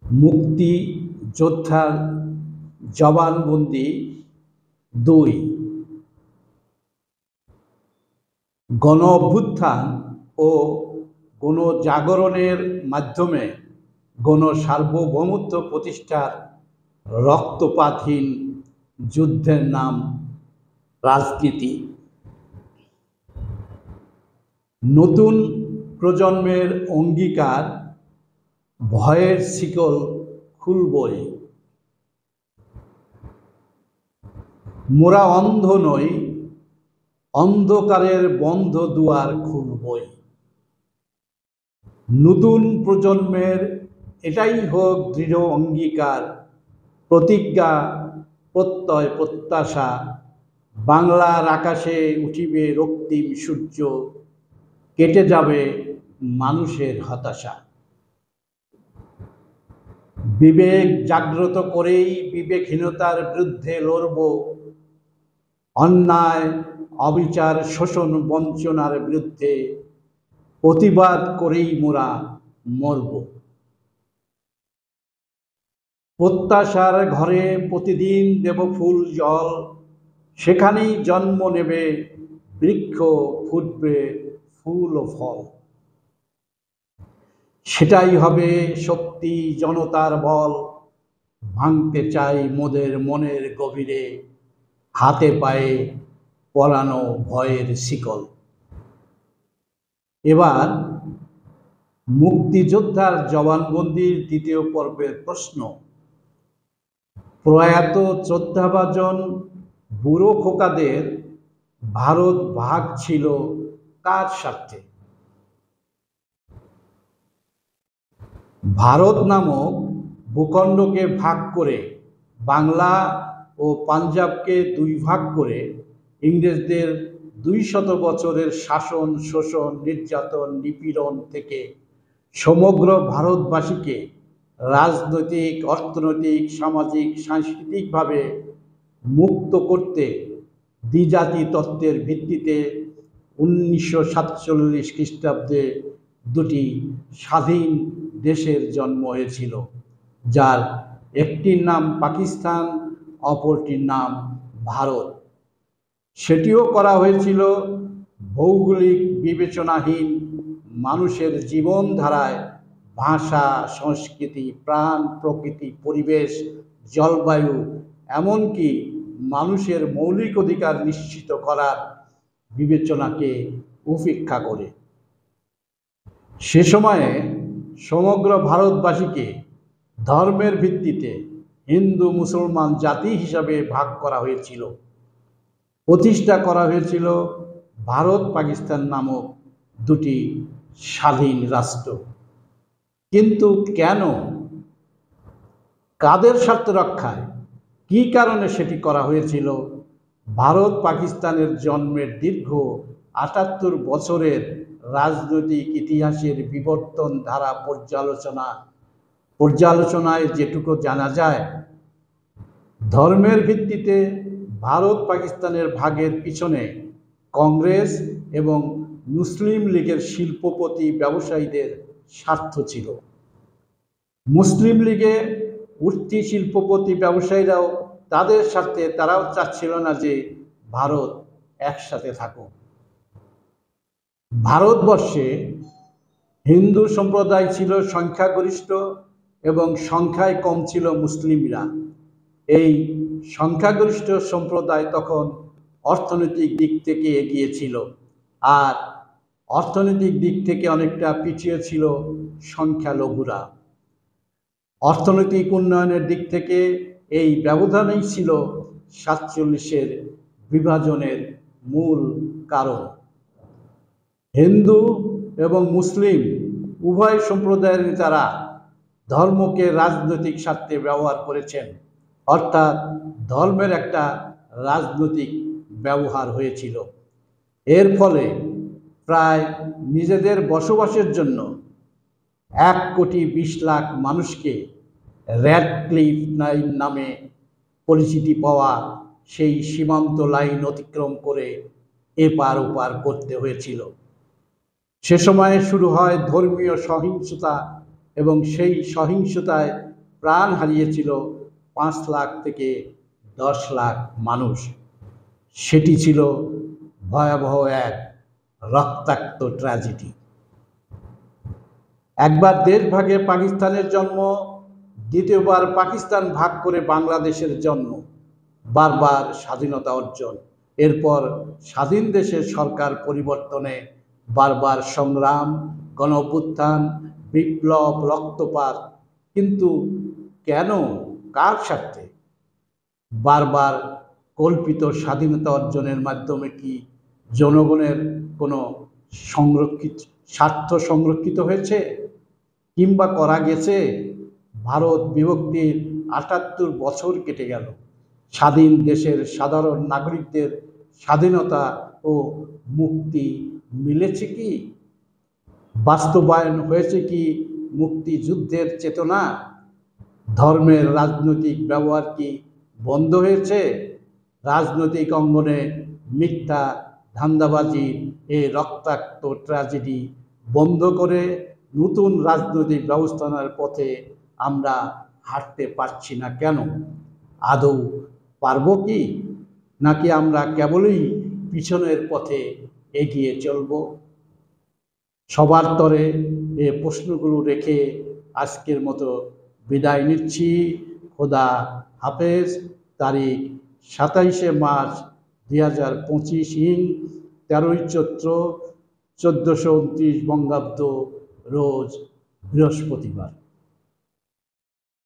মুক্তি যোদ্ধার জবানবন্দি 2। গণ অভ্যুত্থান ও গণজাগরণের মাধ্যমে গণ সার্বভৌমত্ব প্রতিষ্ঠার রক্তপাতহীন যুদ্ধের নাম রাজনীতি। নতুন প্রজন্মের অঙ্গীকার, ভয়ের শিকল খুলবই। মোরা অন্ধ নই, অন্ধকারের বন্ধ দুয়ার খুলবই। নতুন প্রজন্মের এটাই হোক দৃঢ় অঙ্গীকার, প্রতিজ্ঞা, প্রত্যয়, প্রত্যাশা। বাংলার আকাশে উঠিবে রক্তিম সূর্য, কেটে যাবে মানুষের হতাশা। বিবেক জাগ্রত করেই বিবেকহীনতার বিরুদ্ধে লড়ব, অন্যায়, অবিচার, শোষণ, বঞ্চনার বিরুদ্ধে প্রতিবাদ করেই মোরা মরব। প্রত্যাশার ঘরে প্রতিদিন দেব ফুল জল, সেখানেই জন্ম নেবে বৃক্ষ, ফুটবে ফুল ও ফল। সেটাই হবে শক্তি, জনতার বল, ভাঙতে চাই মোদের মনের গভীরে হাতে পায়ে পরানো ভয়ের শিকল। এবার মুক্তিযোদ্ধার জবানবন্দির 2য় পর্বের প্রশ্ন। প্রয়াত শ্রদ্ধাভাজন বুড়ো খোকাদের ভারত ভাগ ছিল কার স্বার্থে? ভারত নামক ভূখণ্ডকে ভাগ করে বাংলা ও পাঞ্জাবকে 2 ভাগ করে ইংরেজদের 200 বছরের শাসন, শোষণ, নির্যাতন, নিপীড়ন থেকে সমগ্র ভারতবাসীকে রাজনৈতিক, অর্থনৈতিক, সামাজিক, সাংস্কৃতিকভাবে মুক্ত করতে দ্বিজাতি তত্ত্বের ভিত্তিতে 1947 খ্রিস্টাব্দে 2টি স্বাধীন দেশের জন্ম হয়েছিল, যার একটির নাম পাকিস্তান, অপরটির নাম ভারত। সেটিও করা হয়েছিল ভৌগোলিক বিবেচনাহীন মানুষের জীবনধারায়, ভাষা, সংস্কৃতি, প্রাণ, প্রকৃতি, পরিবেশ, জলবায়ু, এমনকি মানুষের মৌলিক অধিকার নিশ্চিত করার বিবেচনাকে উপেক্ষা করে। সে সময়ে সমগ্র ভারতবাসীকে ধর্মের ভিত্তিতে হিন্দু মুসলমান জাতি হিসাবে ভাগ করা হয়েছিল। প্রতিষ্ঠা করা হয়েছিল ভারত পাকিস্তান নামক 2টি স্বাধীন রাষ্ট্র। কিন্তু কেন, কাদের স্বার্থ রক্ষায়, কী কারণে সেটি করা হয়েছিল? ভারত পাকিস্তানের জন্মের দীর্ঘ 78 বছরের রাজনৈতিক ইতিহাসের বিবর্তন ধারা পর্যালোচনায় যেটুকু জানা যায়, ধর্মের ভিত্তিতে ভারত পাকিস্তানের ভাগের পিছনে কংগ্রেস এবং মুসলিম লীগের শিল্পপতি ব্যবসায়ীদের স্বার্থ ছিল। মুসলিম লীগে উঠতি শিল্পপতি ব্যবসায়ীরাও তাদের স্বার্থে তারাও চাচ্ছিল না যে ভারত একসাথে থাকুক। ভারতবর্ষে হিন্দু সম্প্রদায় ছিল সংখ্যাগরিষ্ঠ এবং সংখ্যায় কম ছিল মুসলিমরা। এই সংখ্যাগরিষ্ঠ সম্প্রদায় তখন অর্থনৈতিক দিক থেকে এগিয়ে ছিল, আর অর্থনৈতিক দিক থেকে অনেকটা পিছিয়ে ছিল সংখ্যালঘুরা। অর্থনৈতিক উন্নয়নের দিক থেকে এই ব্যবধানই ছিল 47-এর বিভাজনের মূল কারণ। হিন্দু এবং মুসলিম উভয় সম্প্রদায়ের নেতারা ধর্মকে রাজনৈতিক স্বার্থে ব্যবহার করেছেন, অর্থাৎ ধর্মের একটা রাজনৈতিক ব্যবহার হয়েছিল। এর ফলে প্রায় নিজেদের বসবাসের জন্য 1,20,00,000 মানুষকে র্যাডক্লিফ লাইন নামে পরিচিতি পাওয়া সেই সীমান্ত লাইন অতিক্রম করে এপার ওপার করতে হয়েছিল। সে সময়ে শুরু হয় ধর্মীয় সহিংসতা এবং সেই সহিংসতায় প্রাণ হারিয়েছিল 5 লাখ থেকে 10 লাখ মানুষ। সেটি ছিল ভয়াবহ এক রক্তাক্ত ট্র্যাজেডি। একবার দেশ ভাগে পাকিস্তানের জন্ম, দ্বিতীয়বার পাকিস্তান ভাগ করে বাংলাদেশের জন্ম, বারবার স্বাধীনতা অর্জন, এরপর স্বাধীন দেশের সরকার পরিবর্তনে বারবার সংগ্রাম, গণঅভ্যুত্থান, বিপ্লব, রক্তপাত। কিন্তু কেন, কার স্বার্থে? বারবার কল্পিত স্বাধীনতা অর্জনের মাধ্যমে কি জনগণের কোনো স্বার্থ সংরক্ষিত হয়েছে কিংবা করা গেছে? ভারত বিভক্তির ৭৮ বছর কেটে গেল। স্বাধীন দেশের সাধারণ নাগরিকদের স্বাধীনতা ও মুক্তি মিলেছে কি? বাস্তবায়ন হয়েছে কি মুক্তিযুদ্ধের চেতনা? ধর্মের রাজনৈতিক ব্যবহার কি বন্ধ হয়েছে? রাজনৈতিক অঙ্গনে মিথ্যা ধান্দাবাজি, এই রক্তাক্ত ট্র্যাজেডি বন্ধ করে নতুন রাজনৈতিক ব্যবস্থার পথে আমরা হাঁটতে পারছি না কেন? আদৌ পারব কি, নাকি আমরা কেবলই পিছনের পথে এগিয়ে চলব? সবার তরে এ প্রশ্নগুলো রেখে আজকের মতো বিদায় নিচ্ছি। খোদা হাফেজ। তারিখ 27শে মার্চ 2025 ইং 13ই চৈত্র 1429 বঙ্গাব্দ, রোজ বৃহস্পতিবার।